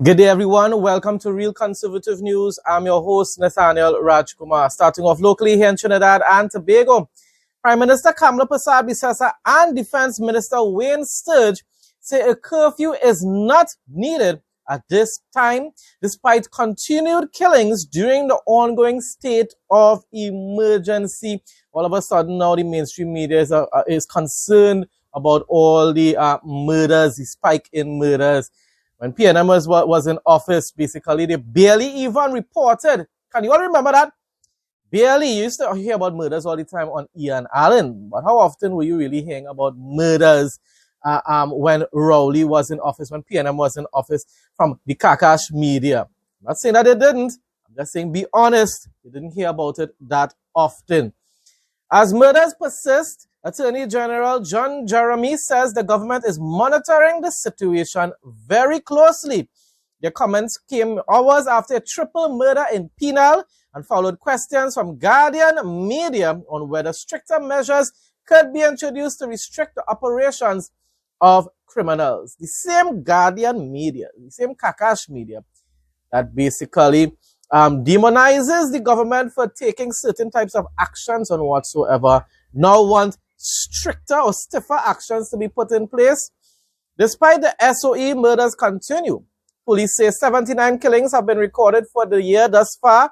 Good day, everyone. Welcome to Real Conservative News. I'm your host, Nathaniel Rajkumar. Starting off locally here in Trinidad and Tobago, Prime Minister Kamla Persad-Bissessar and Defense Minister Sturge say a curfew is not needed at this time, despite continued killings during the ongoing state of emergency. All of a sudden, now the mainstream media is concerned about all the murders, the spike in murders. When PNM was in office, basically, they barely even reported. Can you all remember that? Barely. You used to hear about murders all the time on Ian Allen. But how often were you really hearing about murders when Rowley was in office, when PNM was in office from the Kakash media? I'm not saying that they didn't. I'm just saying be honest. You didn't hear about it that often. As murders persist, Attorney General John Jeremy says the government is monitoring the situation very closely. Their comments came hours after a triple murder in Penal and followed questions from Guardian media on whether stricter measures could be introduced to restrict the operations of criminals. The same Guardian media, the same Kakash media that basically demonizes the government for taking certain types of actions on whatsoever now want stricter or stiffer actions to be put in place. Despite the SOE, murders continue. Police say 79 killings have been recorded for the year thus far,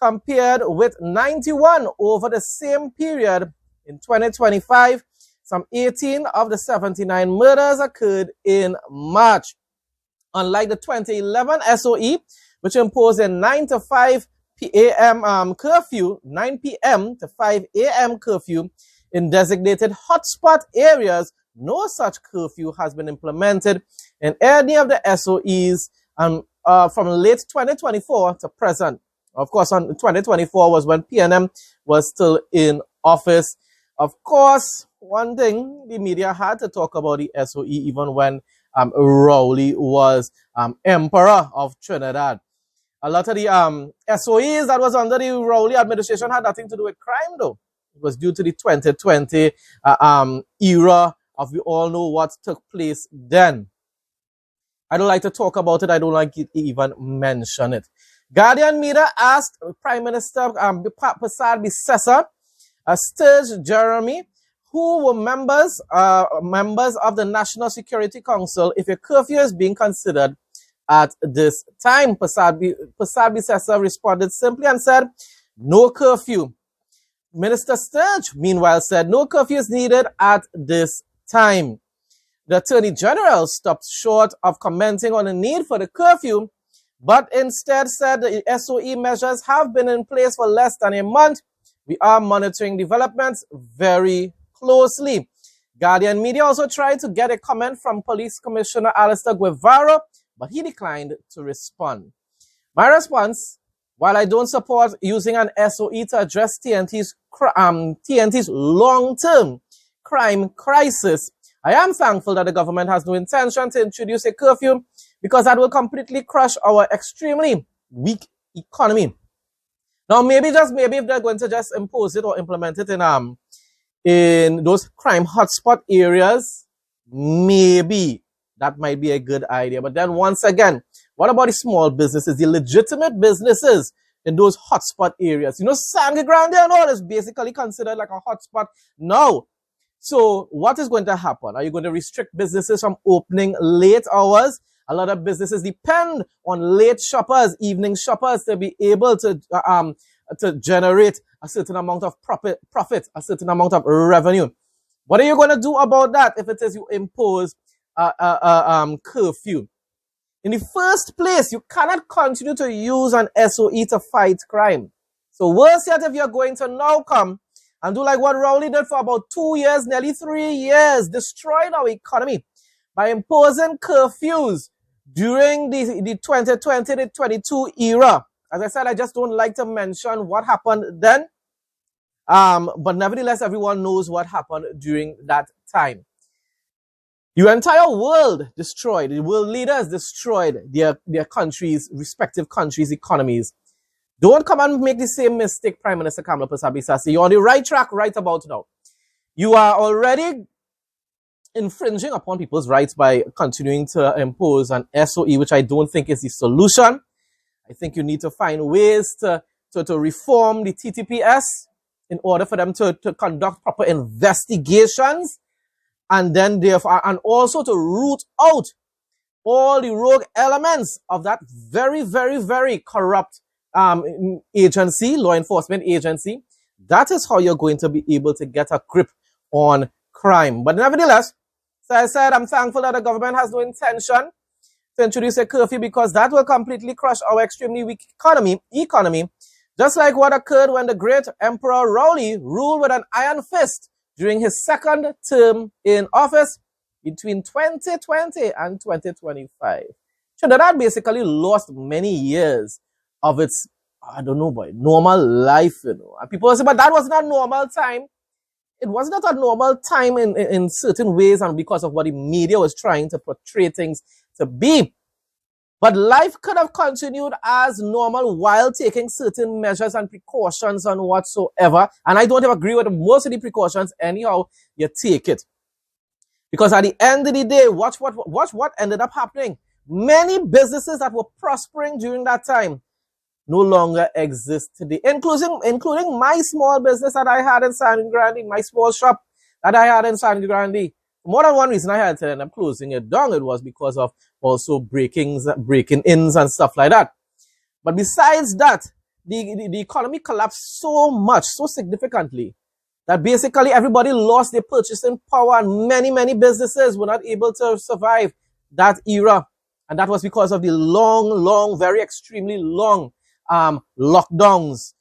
compared with 91 over the same period in 2025. Some 18 of the 79 murders occurred in March. Unlike the 2011 SOE, which imposed a 9 to 5 p.m. Curfew, 9 p.m. to 5 a.m. curfew, in designated hotspot areas, no such curfew has been implemented in any of the SOEs from late 2024 to present. Of course, on 2024 was when PNM was still in office. Of course, one thing, the media had to talk about the SOE even when Rowley was Emperor of Trinidad. A lot of the SOEs that was under the Rowley administration had nothing to do with crime, though. It was due to the 2020 era of we all know what took place then. I don't like to talk about it. I don't like to even mention it. Guardian media asked Prime Minister Persad-Bissessar, Sturge Jeremy, who were members of the National Security Council, if a curfew is being considered at this time. Persad-Bissessar responded simply and said, no curfew. Minister Sturge, meanwhile, said no curfew is needed at this time. The Attorney General stopped short of commenting on the need for the curfew, but instead said the SOE measures have been in place for less than a month. We are monitoring developments very closely. Guardian media also tried to get a comment from Police Commissioner Alistair Guevara, but he declined to respond. My response: while I don't support using an SOE to address TNT's long-term crime crisis, I am thankful that the government has no intention to introduce a curfew because that will completely crush our extremely weak economy. Now, maybe, just maybe, if they're going to just impose it or implement it in those crime hotspot areas, maybe that might be a good idea. But then once again, what about the small businesses, the legitimate businesses in those hotspot areas? You know, Sangre Grande and all is basically considered like a hotspot now. So what is going to happen? Are you going to restrict businesses from opening late hours? A lot of businesses depend on late shoppers, evening shoppers, to be able to generate a certain amount of profit, a certain amount of revenue. What are you going to do about that if it is you impose curfew? In the first place, you cannot continue to use an SOE to fight crime. So worse yet, if you're going to now come and do like what Rowley did for about 2 years, nearly 3 years, destroyed our economy by imposing curfews during the 2020-22 era. As I said, I just don't like to mention what happened then. But nevertheless, everyone knows what happened during that time. The entire world destroyed, the world leaders destroyed their countries, respective countries' economies. Don't come and make the same mistake, Prime Minister Kamla Persad-Bissessar. You're on the right track right about now. You are already infringing upon people's rights by continuing to impose an SOE, which I don't think is the solution. I think you need to find ways to reform the TTPS in order for them to conduct proper investigations, and then therefore, and also to root out all the rogue elements of that very, very, very corrupt agency, law enforcement agency. That is how you're going to be able to get a grip on crime. But nevertheless, so I said, I'm thankful that the government has no intention to introduce a curfew, because that will completely crush our extremely weak economy, just like what occurred when the great Emperor Rowley ruled with an iron fist during his second term in office between 2020 and 2025. Trinidad basically lost many years of its, I don't know, boy, normal life, you know. And people say, but that was not normal time. It was not a normal time in certain ways, and because of what the media was trying to portray things to be. But life could have continued as normal while taking certain measures and precautions and whatsoever. And I don't agree with most of the precautions. Anyhow, you take it. Because at the end of the day, watch what ended up happening. Many businesses that were prospering during that time no longer exist today, including my small business that I had in San Grande, my small shop that I had in San Grande. More than one reason I had to end up closing it down. It was because of also breaking-ins and stuff like that. But besides that, the economy collapsed so much, so significantly, that basically everybody lost their purchasing power, and many businesses were not able to survive that era. And that was because of the long, very extremely long lockdowns,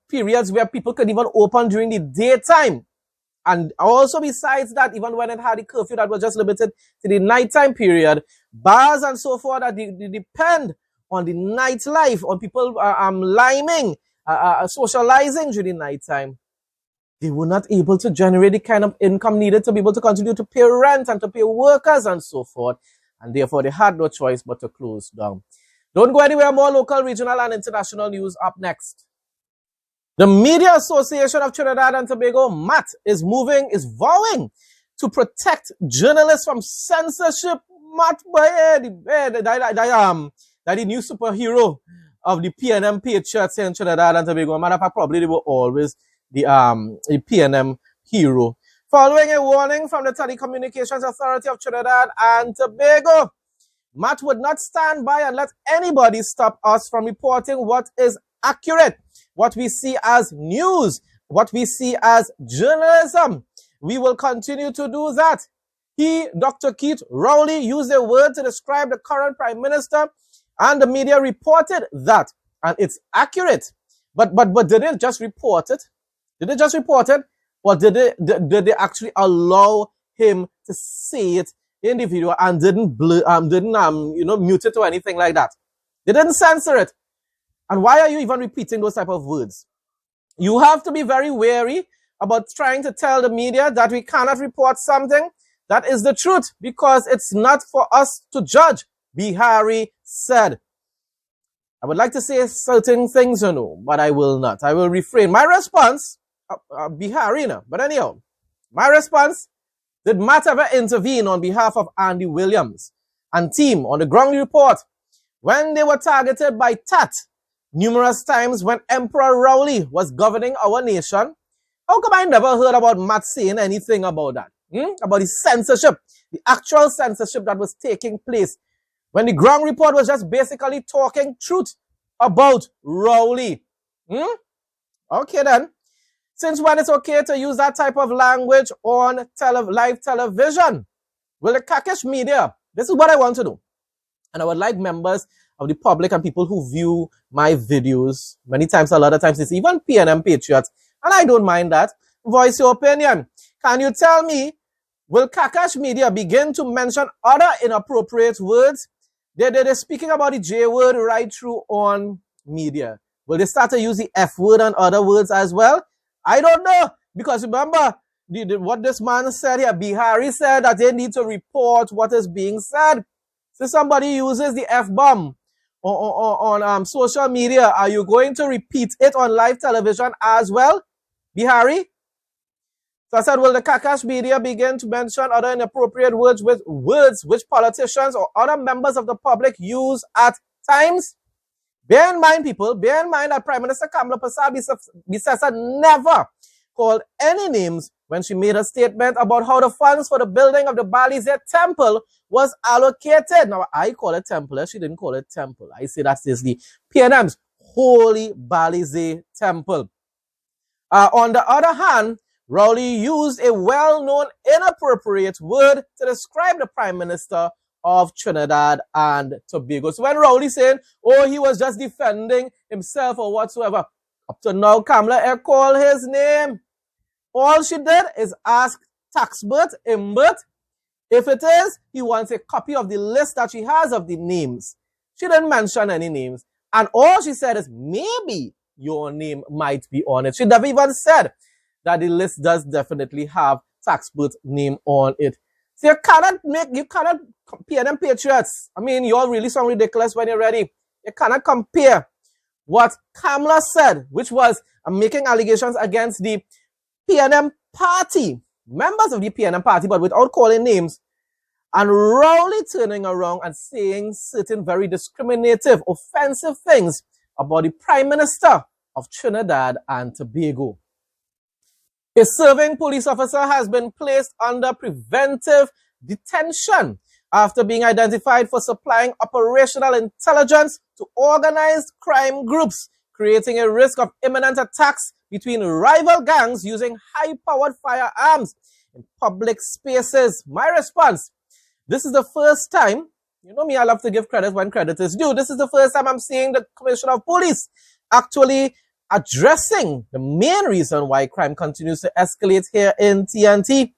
periods where people could even open during the daytime. And also besides that, even when it had a curfew that was just limited to the nighttime period, bars and so forth that they depend on the nightlife, on people liming, socializing during the nighttime, they were not able to generate the kind of income needed to be able to continue to pay rent and to pay workers and so forth. And therefore, they had no choice but to close down. Don't go anywhere. More local, regional, and international news up next. The Media Association of Trinidad and Tobago, MAT, is vowing to protect journalists from censorship. MAT, that the new superhero of the PNM Patriots in Trinidad and Tobago. Matter of fact, probably they were always the PNM hero. Following a warning from the Telecommunications Authority of Trinidad and Tobago, MAT would not stand by and let anybody stop us from reporting what is accurate, what we see as news, what we see as journalism. We will continue to do that. He, Dr. Keith Rowley, used a word to describe the current Prime Minister, and the media reported that, and it's accurate. But did they just report it? Did they just report it? Or did they actually allow him to say it in the video and didn't mute it or anything like that? They didn't censor it. And why are you even repeating those type of words? You have to be very wary about trying to tell the media that we cannot report something that is the truth, because it's not for us to judge, Bihari said. I would like to say certain things, but I will not. I will refrain. My response, Bihari, but anyhow, my response: did MAT ever intervene on behalf of Andy Williams and team on the ground report when they were targeted by TAT numerous times when Emperor Rowley was governing our nation? How come I never heard about MAT saying anything about that? About the censorship, the actual censorship that was taking place when the ground report was just basically talking truth about Rowley. Okay then. Since when it's okay to use that type of language on live television? Well, the Kakesh media, this is what I want to do. And I would like members of the public and people who view my videos, many times, a lot of times, it's even PNM Patriots, and I don't mind that, voice your opinion. Can you tell me, will Kakesh media begin to mention other inappropriate words? They're speaking about the J word right through on media. Will they start to use the F word and other words as well? I don't know, because remember what this man said here. Bihari said that they need to report what is being said. So somebody uses the F-bomb on social media. Are you going to repeat it on live television as well, Bihari? So I said, will the Kakash media begin to mention other inappropriate words which politicians or other members of the public use at times? Bear in mind, people, bear in mind that Prime Minister Kamla Persad-Bissessar never called any names when she made a statement about how the funds for the building of the Balize temple was allocated. Now, I call it temple. She didn't call it temple. I say that is the PNM's Holy Balize temple. On the other hand, Rowley used a well-known inappropriate word to describe the Prime Minister of Trinidad and Tobago. So when Rowley saying, oh, he was just defending himself or whatsoever, up to now, Kamla called his name. All she did is ask Taxbert, Imbert, if it is, he wants a copy of the list that she has of the names. She didn't mention any names. And all she said is, maybe your name might be on it. She never even said that the list does definitely have Taxbert's name on it. So you cannot PNM patriots. I mean, you all really sound ridiculous when you're ready. You cannot compare what Kamla said, which was making allegations against the PNM party, members of the PNM party, but without calling names, and Rowley turning around and saying certain very discriminative, offensive things about the Prime Minister of Trinidad and Tobago. A serving police officer has been placed under preventive detention after being identified for supplying operational intelligence to organized crime groups, creating a risk of imminent attacks between rival gangs using high-powered firearms in public spaces. My response, this is the first time, you know me, I love to give credit when credit is due. This is the first time I'm seeing the Commissioner of Police actually addressing the main reason why crime continues to escalate here in TNT.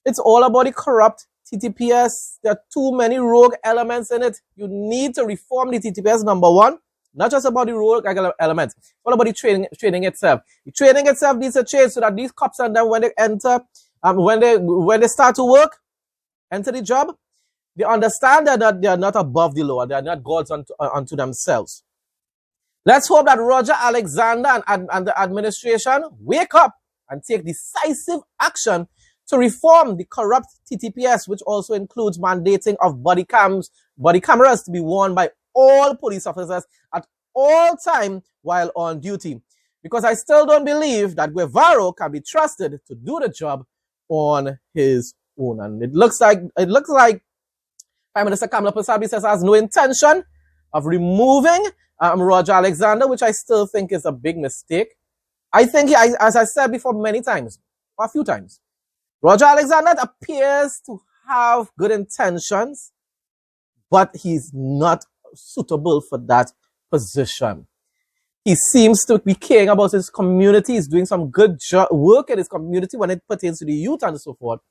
It's all about the corrupt TTPS. There are too many rogue elements in it. You need to reform the TTPS, number one. Not just about the rogue elements. It's all about the training itself. The training itself needs to change so that these cops and them, when they enter, when they start to work, enter the job, they understand that they are not above the law. They are not gods unto themselves. Let's hope that Roger Alexander and the administration wake up and take decisive action to reform the corrupt TTPS, which also includes mandating of body cameras to be worn by all police officers at all time while on duty. Because I still don't believe that Guevara can be trusted to do the job on his own. And it looks like Prime Minister Kamla Persad-Bissessar has no intention of removing Roger Alexander, which I still think is a big mistake. I think, as I said before many times, or a few times, Roger Alexander appears to have good intentions, but he's not suitable for that position. He seems to be caring about his community. He's doing some good work in his community when it pertains to the youth and so forth.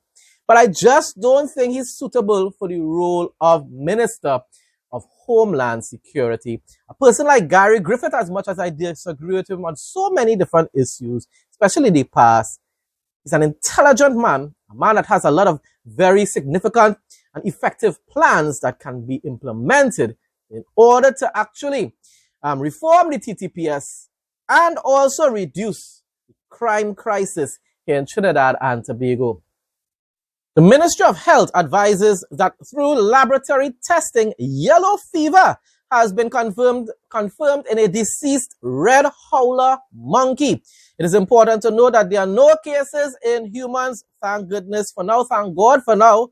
But I just don't think he's suitable for the role of Minister of Homeland Security. A person like Gary Griffith, as much as I disagree with him on so many different issues, especially the past, he's an intelligent man, a man that has a lot of very significant and effective plans that can be implemented in order to actually reform the TTPS and also reduce the crime crisis here in Trinidad and Tobago. The Ministry of Health advises that through laboratory testing, yellow fever has been confirmed in a deceased red howler monkey. It is important to note that there are no cases in humans. Thank goodness for now. Thank God for now.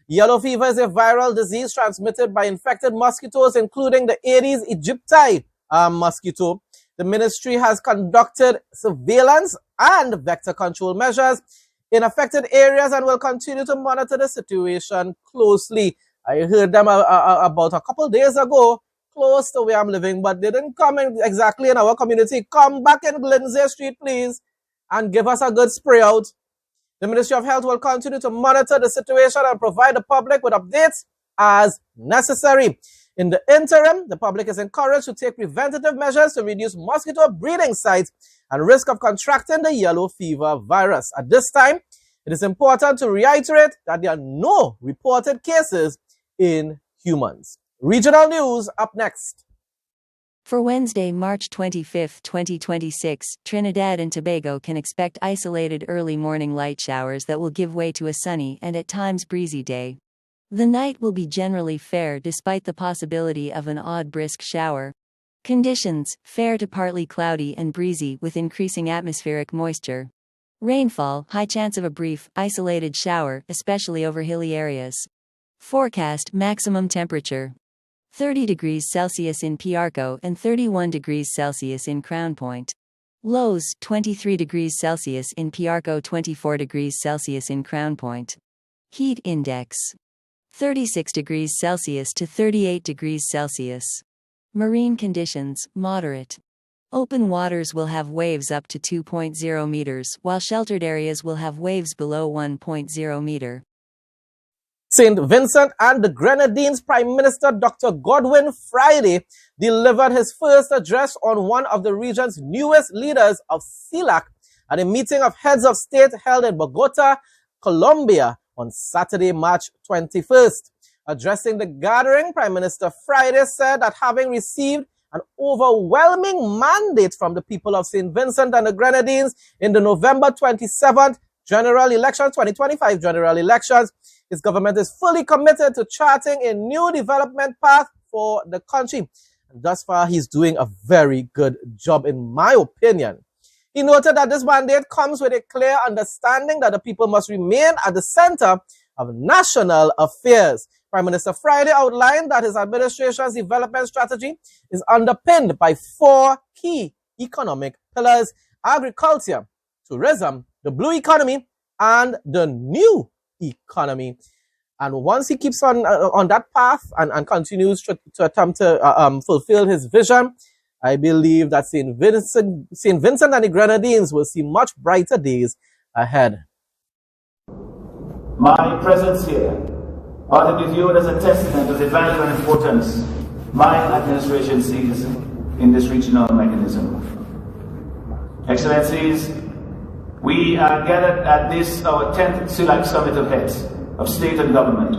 Yellow fever is a viral disease transmitted by infected mosquitoes, including the Aedes aegypti mosquito. The ministry has conducted surveillance and vector control measures in affected areas and will continue to monitor the situation closely. I heard them about a couple days ago, close to where I'm living, but they didn't come in exactly in our community. Come back in Lindsay Street, please, and give us a good spray out. The Ministry of Health will continue to monitor the situation and provide the public with updates as necessary. In the interim, the public is encouraged to take preventative measures to reduce mosquito breeding sites and risk of contracting the yellow fever virus. At this time, it is important to reiterate that there are no reported cases in humans. Regional news up next. For Wednesday, March 25, 2026, Trinidad and Tobago can expect isolated early morning light showers that will give way to a sunny and at times breezy day. The night will be generally fair despite the possibility of an odd brisk shower. Conditions: fair to partly cloudy and breezy with increasing atmospheric moisture. Rainfall: high chance of a brief, isolated shower, especially over hilly areas. Forecast: maximum temperature 30 degrees Celsius in Piarco and 31 degrees Celsius in Crown Point. Lows: 23 degrees Celsius in Piarco, 24 degrees Celsius in Crown Point. Heat index: 36 degrees Celsius to 38 degrees Celsius. Marine conditions: moderate. Open waters will have waves up to 2.0 meters, while sheltered areas will have waves below 1.0 meter. St. Vincent and the Grenadines Prime Minister Dr. Godwin Friday delivered his first address on one of the region's newest leaders of CELAC at a meeting of heads of state held in Bogota, Colombia on Saturday, March 21st. Addressing the gathering, Prime Minister Friday said that having received an overwhelming mandate from the people of St. Vincent and the Grenadines in the November 27th general elections, 2025 general elections, his government is fully committed to charting a new development path for the country. And thus far, he's doing a very good job, in my opinion. He noted that this mandate comes with a clear understanding that the people must remain at the center of national affairs. Prime Minister Friday outlined that his administration's development strategy is underpinned by four key economic pillars: agriculture, tourism, the blue economy, and the new economy. And once he keeps on that path and continues to attempt to fulfill his vision, I believe that St. Vincent and the Grenadines will see much brighter days ahead. My presence here ought to be viewed as a testament of the value and importance my administration sees in this regional mechanism. Excellencies, we are gathered at this, our 10th CELAC Summit of Heads of State and Government,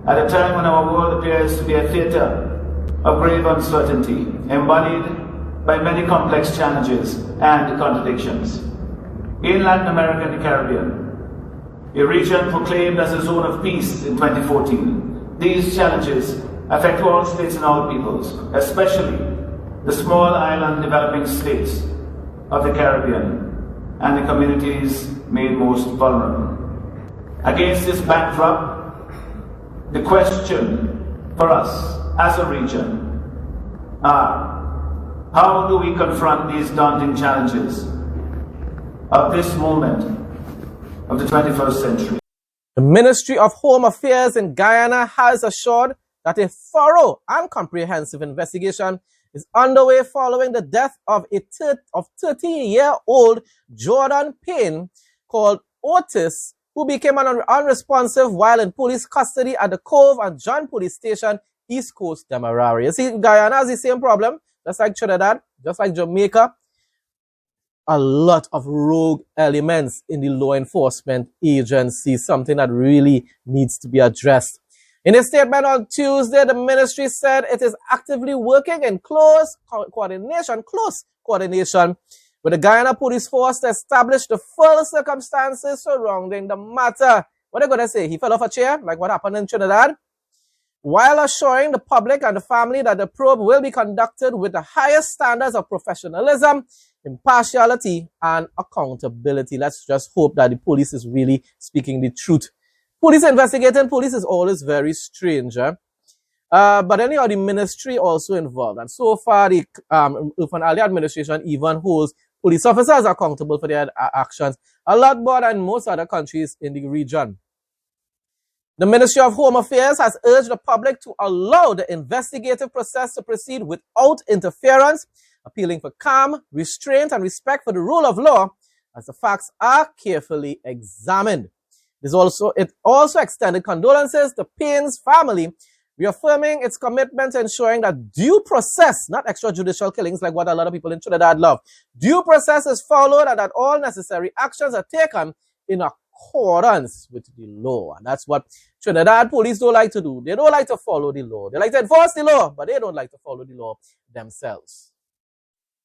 at a time when our world appears to be a theatre of grave uncertainty, embodied by many complex challenges and contradictions. In Latin America and the Caribbean, a region proclaimed as a zone of peace in 2014, these challenges affect all states and all peoples, especially the small island developing states of the Caribbean and the communities made most vulnerable. Against this backdrop, the question for us as a region are: how do we confront these daunting challenges of this moment of the 21st century? The Ministry of Home Affairs in Guyana has assured that a thorough and comprehensive investigation is underway following the death of 13-year-old Jordan Payne, called Otis, who became unresponsive while in police custody at the Cove and John Police Station, East Coast, Demerara. You see, Guyana has the same problem, just like Trinidad, just like Jamaica. A lot of rogue elements in the law enforcement agency, something that really needs to be addressed. In a statement on Tuesday, the ministry said it is actively working in close coordination with the Guyana Police Force to establish the full circumstances surrounding the matter. What are they going to say? He fell off a chair, like what happened in Trinidad? While assuring the public and the family that the probe will be conducted with the highest standards of professionalism, impartiality, and accountability. Let's just hope that the police is really speaking the truth. Police investigating police is always very strange. But anyhow, the ministry also involved. And so far, the Irfan Ali administration even holds police officers accountable for their actions a lot more than most other countries in the region. The Ministry of Home Affairs has urged the public to allow the investigative process to proceed without interference, appealing for calm, restraint, and respect for the rule of law as the facts are carefully examined. It also extended condolences to Payne's family, reaffirming its commitment to ensuring that due process, not extrajudicial killings like what a lot of people in Trinidad love, due process is followed and that all necessary actions are taken in accordance with the law. And that's what Trinidad police don't like to do. They don't like to follow the law. They like to enforce the law, but they don't like to follow the law themselves.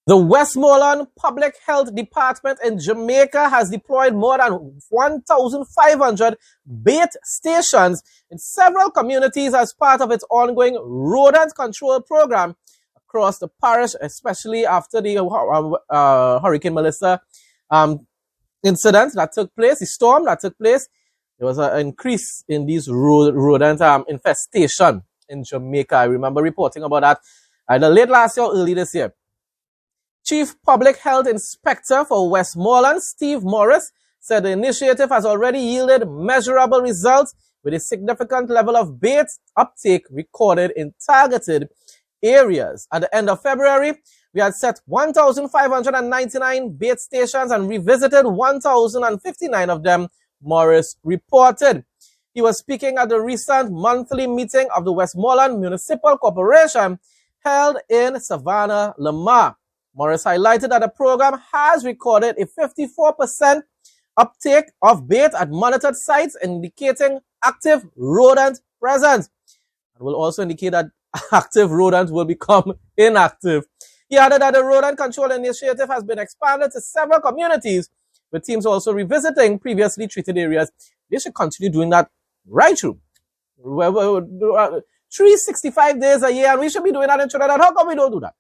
The Westmoreland Public Health Department in Jamaica has deployed more than 1,500 bait stations in several communities as part of its ongoing rodent control program across the parish, especially after the Hurricane Melissa incident that took place, the storm that took place. There was an increase in these rodent infestation in Jamaica. I remember reporting about that either late last year or early this year. Chief Public Health Inspector for Westmoreland, Steve Morris, said the initiative has already yielded measurable results with a significant level of bait uptake recorded in targeted areas. At the end of February, we had set 1,599 bait stations and revisited 1,059 of them, Morris reported. He was speaking at the recent monthly meeting of the Westmoreland Municipal Corporation held in Savannah, Lamar. Morris highlighted that the program has recorded a 54% uptake of bait at monitored sites, indicating active rodent presence. It will also indicate that active rodents will become inactive. He added that the rodent control initiative has been expanded to several communities, with teams also revisiting previously treated areas. They should continue doing that right through. 365 days a year, and we should be doing that in Trinidad. How come we don't do that?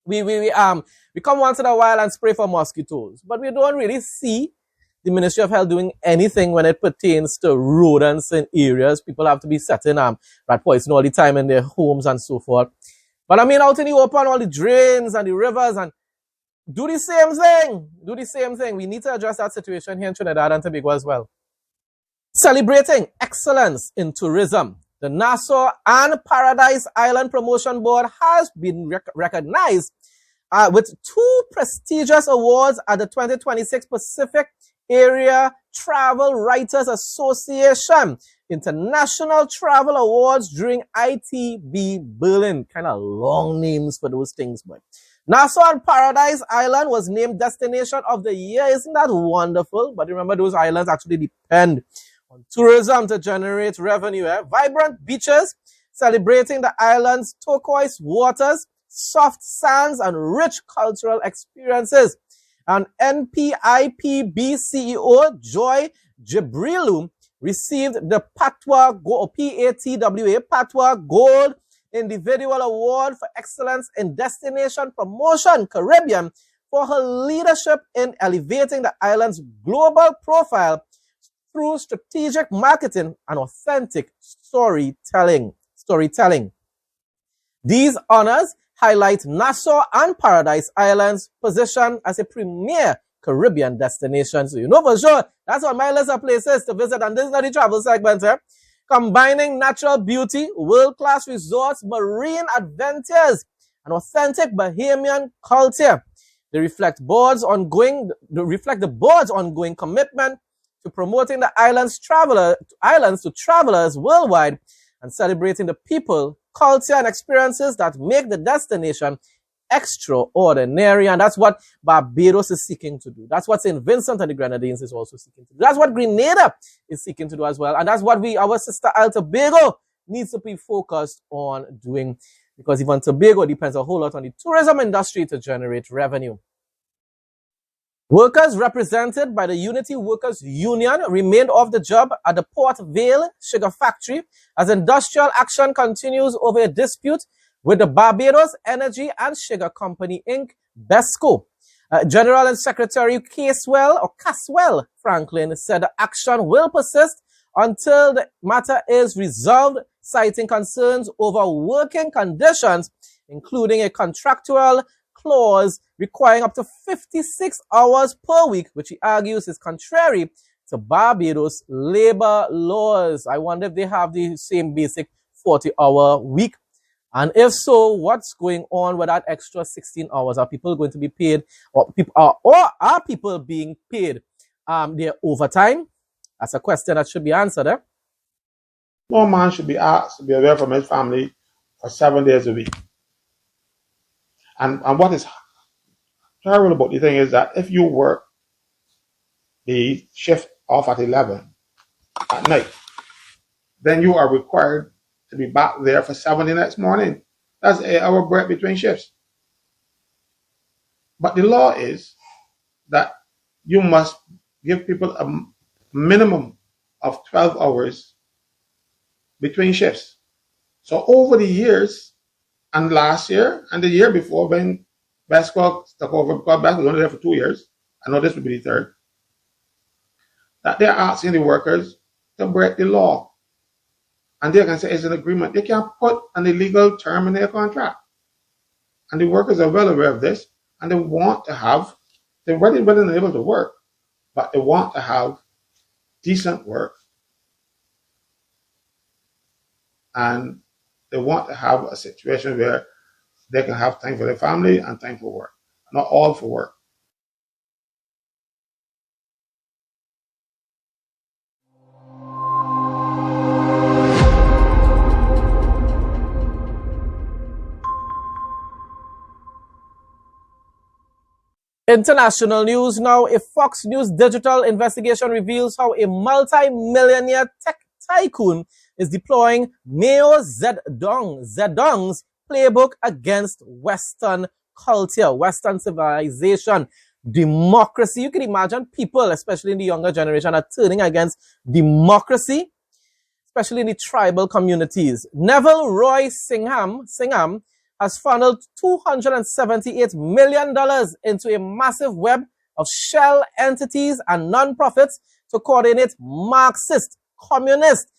We come once in a while and spray for mosquitoes, but we don't really see the Ministry of Health doing anything when it pertains to rodents in areas. People have to be setting rat poison all the time in their homes and so forth. But I mean, out in the open, all the drains and the rivers, and do the same thing. Do the same thing. We need to address that situation here in Trinidad and Tobago as well. Celebrating excellence in tourism, the Nassau and Paradise Island Promotion Board has been recognized with 2 prestigious awards at the 2026 Pacific Area Travel Writers Association International Travel Awards during ITB Berlin. Kind of long names for those things, but Nassau and Paradise Island was named Destination of the Year. Isn't that wonderful? But remember, those islands actually depend on tourism to generate revenue. Vibrant beaches celebrating the island's turquoise waters, soft sands, and rich cultural experiences. And NPIPB CEO Joy Jibrilu received the Patwa Gold Individual Award for Excellence in Destination Promotion Caribbean for her leadership in elevating the island's global profile through strategic marketing and authentic storytelling. These honors highlight Nassau and Paradise Islands' position as a premier Caribbean destination. So you know for sure, that's on my list of places to visit, and this is not the travel segment here. Combining natural beauty, world-class resorts, marine adventures, and authentic Bahamian culture. They reflect the board's ongoing commitment to promoting the islands to travelers worldwide and celebrating the people, culture, and experiences that make the destination extraordinary. And that's what Barbados is seeking to do. That's what St. Vincent and the Grenadines is also seeking to do. That's what Grenada is seeking to do as well. And that's what our sister Tobago needs to be focused on doing, because even Tobago depends a whole lot on the tourism industry to generate revenue. Workers represented by the Unity Workers Union remained off the job at the Port Vale Sugar Factory as industrial action continues over a dispute with the Barbados Energy and Sugar Company, Inc., BESCO. General and Secretary Caswell Franklin said the action will persist until the matter is resolved, citing concerns over working conditions, including a contractual clause requiring up to 56 hours per week, which he argues is contrary to Barbados labor laws. I wonder if they have the same basic 40-hour week. And if so, what's going on with that extra 16 hours? Are people going to be paid, or are people being paid their overtime? That's a question that should be answered. No man should be asked to be away from his family for 7 days a week. And what is terrible about the thing is that if you work the shift off at 11 at night, then you are required to be back there for 7 the next morning. That's 8-hour break between shifts. But the law is that you must give people a minimum of 12 hours between shifts. So over the years, and last year and the year before, when Basco took over, because Basco was only there for 2 years, I know this will be the third, that they're asking the workers to break the law. And they can say it's an agreement. They can't put an illegal term in their contract. And the workers are well aware of this, and they want to have, they're ready, willing, and able to work, but they want to have decent work. And they want to have a situation where they can have time for their family and time for work, not all for work. International news now. A Fox News digital investigation reveals how a multi-millionaire tech tycoon is deploying Mao Zedong's playbook against Western culture, Western civilization, democracy. You can imagine people, especially in the younger generation, are turning against democracy, especially in the tribal communities. Neville Roy Singham has funneled $278 million into a massive web of shell entities and non-profits to coordinate Marxist, communist,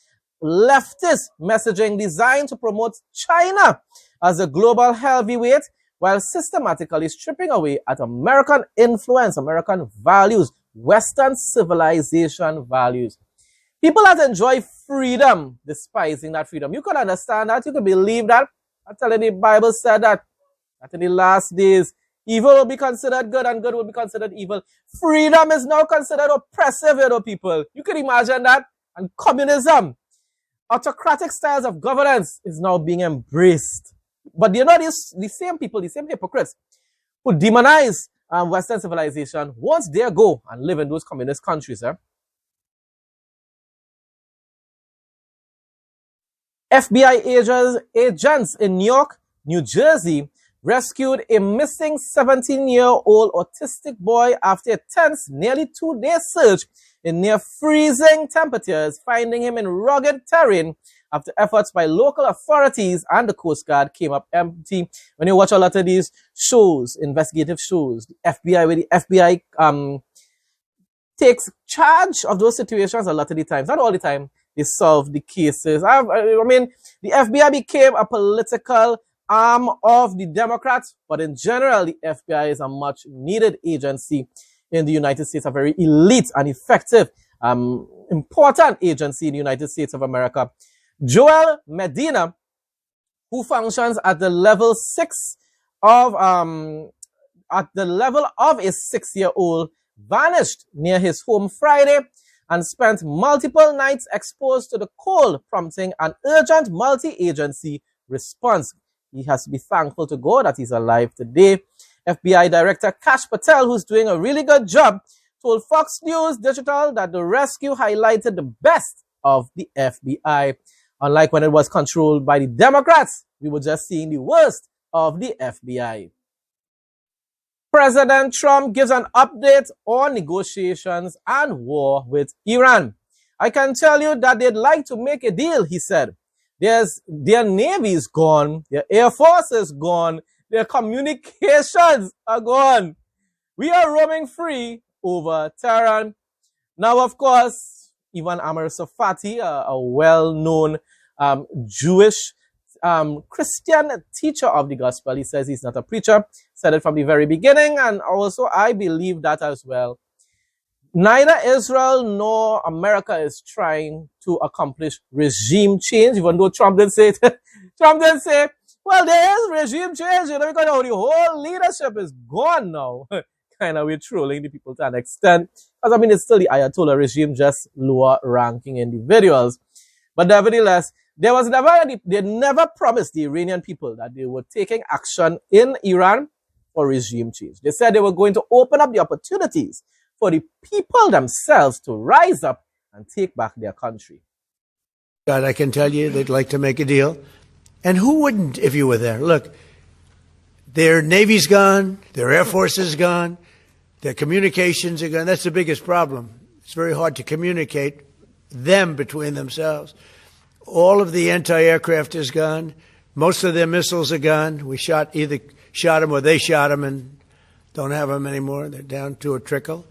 leftist messaging designed to promote China as a global heavyweight while systematically stripping away at American influence, American values, Western civilization values. People that enjoy freedom, despising that freedom. You could understand that. You could believe that. I'm telling you, the Bible said that in the last days, evil will be considered good and good will be considered evil. Freedom is now considered oppressive, people. You can imagine that. And communism, autocratic styles of governance is now being embraced. But you know, the same people, the same hypocrites who demonize Western civilization, once they go and live in those communist countries, FBI agents in New York, New Jersey, rescued a missing 17-year-old autistic boy after a tense, nearly 2-day search in near freezing temperatures, finding him in rugged terrain after efforts by local authorities and the Coast Guard came up empty. When you watch a lot of these shows, investigative shows, the FBI, where the FBI takes charge of those situations a lot of the times, not all the time, they solve the cases. I mean, the FBI became a political arm of the Democrats, but in general, the FBI is a much needed agency in the United States, a very elite and effective, important agency in the United States of America. Joel Medina, who functions at the level 6 of, at the level of a 6-year-old, vanished near his home Friday and spent multiple nights exposed to the cold, prompting an urgent multi-agency response. He has to be thankful to God that he's alive today. FBI Director Kash Patel, who's doing a really good job, told Fox News Digital that the rescue highlighted the best of the FBI. Unlike when it was controlled by the Democrats, we were just seeing the worst of the FBI. President Trump gives an update on negotiations and war with Iran. I can tell you that they'd like to make a deal, he said. Their Navy is gone, their Air Force is gone, their communications are gone. We are roaming free over Tehran. Now, of course, Ivan Amir Safati, a well-known Jewish Christian teacher of the gospel, he says he's not a preacher, said it from the very beginning, and also I believe that as well. Neither Israel nor America is trying to accomplish regime change, even though Trump didn't say it. Trump didn't say, well, there is regime change, because the whole leadership is gone now. Kind of, we're trolling the people to an extent. Because, I mean, it's still the Ayatollah regime, just lower ranking individuals. But nevertheless, they never promised the Iranian people that they were taking action in Iran for regime change. They said they were going to open up the opportunities for the people themselves to rise up and take back their country. But I can tell you they'd like to make a deal. And who wouldn't if you were there? Look, their Navy's gone, their Air Force is gone, their communications are gone. That's the biggest problem. It's very hard to communicate them between themselves. All of the anti-aircraft is gone. Most of their missiles are gone. We either shot them or they shot them and don't have them anymore. They're down to a trickle.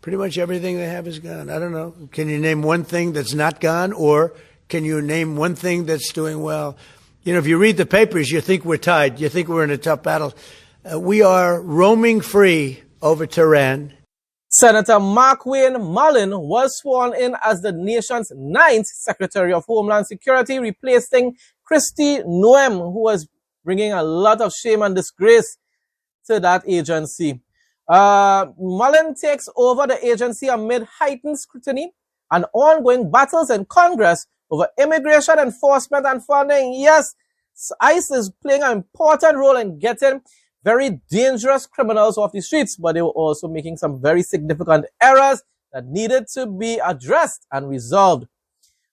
Pretty much everything they have is gone. I don't know. Can you name one thing that's not gone, or can you name one thing that's doing well? You know, if you read the papers, you think we're tied. You think we're in a tough battle. We are roaming free over Tehran. Senator Mark Wayne Mullen was sworn in as the nation's 9th Secretary of Homeland Security, replacing Kristi Noem, who was bringing a lot of shame and disgrace to that agency. Mullen takes over the agency amid heightened scrutiny and ongoing battles in Congress over immigration enforcement and funding. Yes, ICE is playing an important role in getting very dangerous criminals off the streets, but they were also making some very significant errors that needed to be addressed and resolved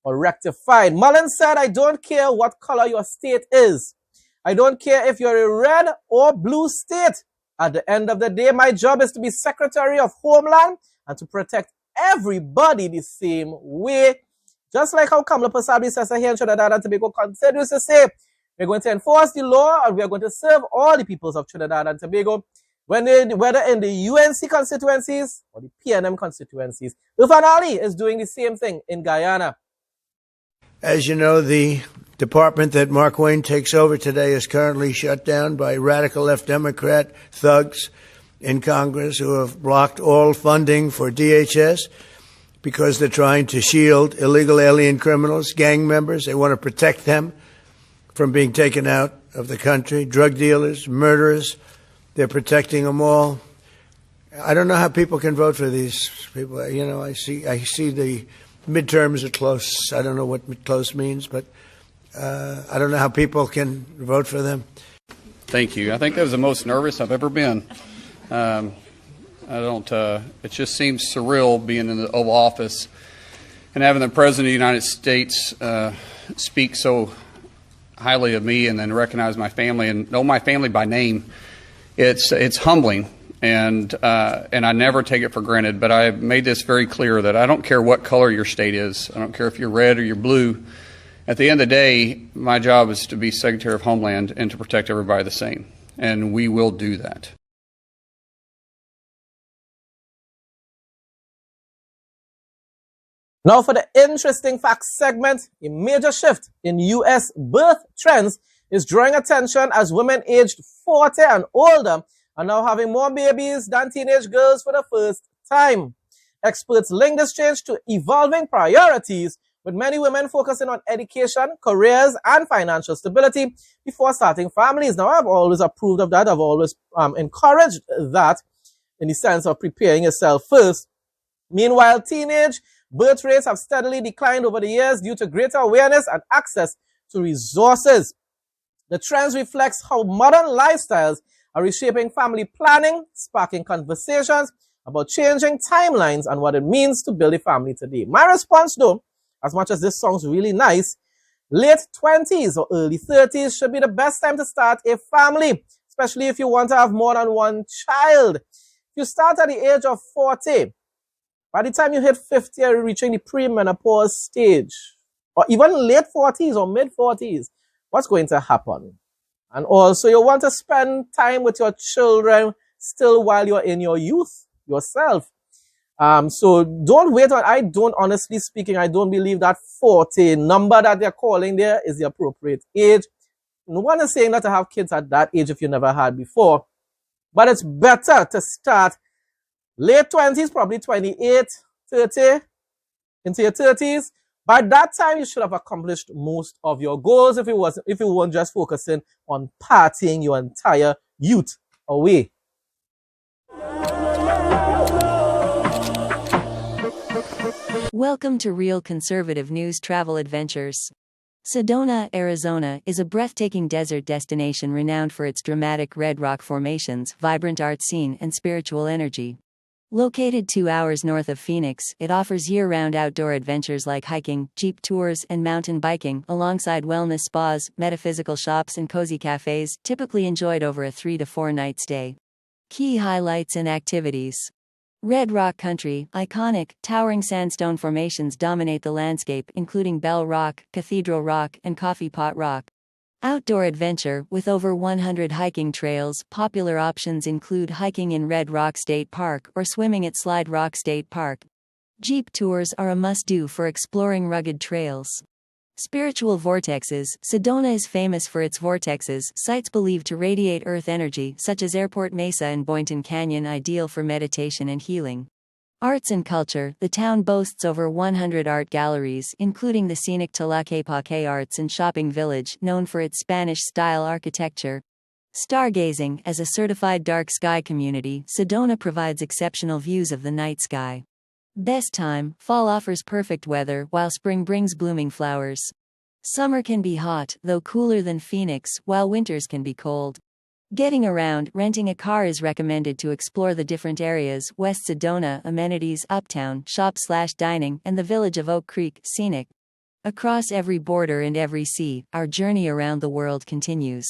or rectified. Mullen said, "I don't care what color your state is. I don't care if you're a red or blue state. At the end of the day, my job is to be Secretary of Homeland and to protect everybody the same way." Just like how Kamla Persad-Bissessar here in Trinidad and Tobago continues to say, we're going to enforce the law and we are going to serve all the peoples of Trinidad and Tobago, whether in the UNC constituencies or the PNM constituencies. Irfan Ali is doing the same thing in Guyana. As you know, the department that Mark Wayne takes over today is currently shut down by radical left Democrat thugs in Congress who have blocked all funding for DHS because they're trying to shield illegal alien criminals, gang members. They want to protect them from being taken out of the country, drug dealers, murderers. They're protecting them all. I don't know how people can vote for these people. You know, I see the midterms are close. I don't know what close means, but I don't know how people can vote for them. Thank you. I think that was the most nervous I've ever been. It just seems surreal being in the Oval Office and having the President of the United States speak so highly of me and then recognize my family and know my family by name. It's humbling, and I never take it for granted. But I made this very clear that I don't care what color your state is. I don't care if you're red or you're blue. At the end of the day, my job is to be Secretary of Homeland and to protect everybody the same, and we will do that. Now for the interesting facts segment, a major shift in U.S. birth trends is drawing attention as women aged 40 and older are now having more babies than teenage girls for the first time. Experts link this change to evolving priorities, with many women focusing on education, careers, and financial stability before starting families. Now, I've always approved of that. I've always encouraged that in the sense of preparing yourself first. Meanwhile, teenage birth rates have steadily declined over the years due to greater awareness and access to resources. The trends reflects how modern lifestyles are reshaping family planning, sparking conversations about changing timelines and what it means to build a family today. My response, though, as much as this sounds really nice, late 20s or early 30s should be the best time to start a family, especially if you want to have more than one child. If you start at the age of 40, by the time you hit 50, you're reaching the premenopause stage, or even late 40s or mid 40s. What's going to happen? And also, you want to spend time with your children still while you're in your youth yourself. So don't wait. Honestly speaking, I don't believe that 40 number that they're calling there is the appropriate age. No one is saying that to have kids at that age if you never had before. But it's better to start late 20s, probably 28, 30, into your 30s. By that time, you should have accomplished most of your goals if you weren't just focusing on partying your entire youth away. Welcome to Real Conservative News Travel Adventures. Sedona, Arizona, is a breathtaking desert destination renowned for its dramatic red rock formations, vibrant art scene, and spiritual energy. Located 2 hours north of Phoenix, it offers year-round outdoor adventures like hiking, jeep tours, and mountain biking, alongside wellness spas, metaphysical shops, and cozy cafes, typically enjoyed over a 3 to 4 night stay. Key highlights and activities. Red Rock Country, iconic, towering sandstone formations dominate the landscape, including Bell Rock, Cathedral Rock, and Coffee Pot Rock. Outdoor adventure, with over 100 hiking trails, popular options include hiking in Red Rock State Park or swimming at Slide Rock State Park. Jeep tours are a must-do for exploring rugged trails. Spiritual vortexes. Sedona is famous for its vortexes, sites believed to radiate earth energy, such as Airport Mesa and Boynton Canyon, ideal for meditation and healing. Arts and culture. The town boasts over 100 art galleries, including the scenic Tlaquepaque Arts and Shopping Village, known for its Spanish-style architecture. Stargazing. As a certified dark sky community, Sedona provides exceptional views of the night sky. Best time. Fall offers perfect weather, while spring brings blooming flowers. Summer can be hot, though cooler than Phoenix, while winters can be cold. Getting around. Renting a car is recommended to explore the different areas: West Sedona, amenities, uptown, shop/dining, and the village of Oak Creek, scenic. Across every border and every sea, our journey around the world continues.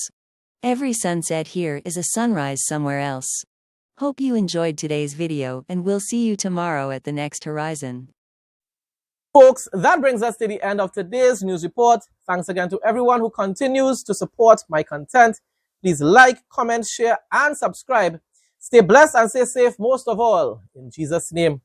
Every sunset here is a sunrise somewhere else. Hope you enjoyed today's video, and we'll see you tomorrow at the next horizon. Folks, that brings us to the end of today's news report. Thanks again to everyone who continues to support my content. Please like, comment, share, and subscribe. Stay blessed and stay safe most of all. In Jesus' name.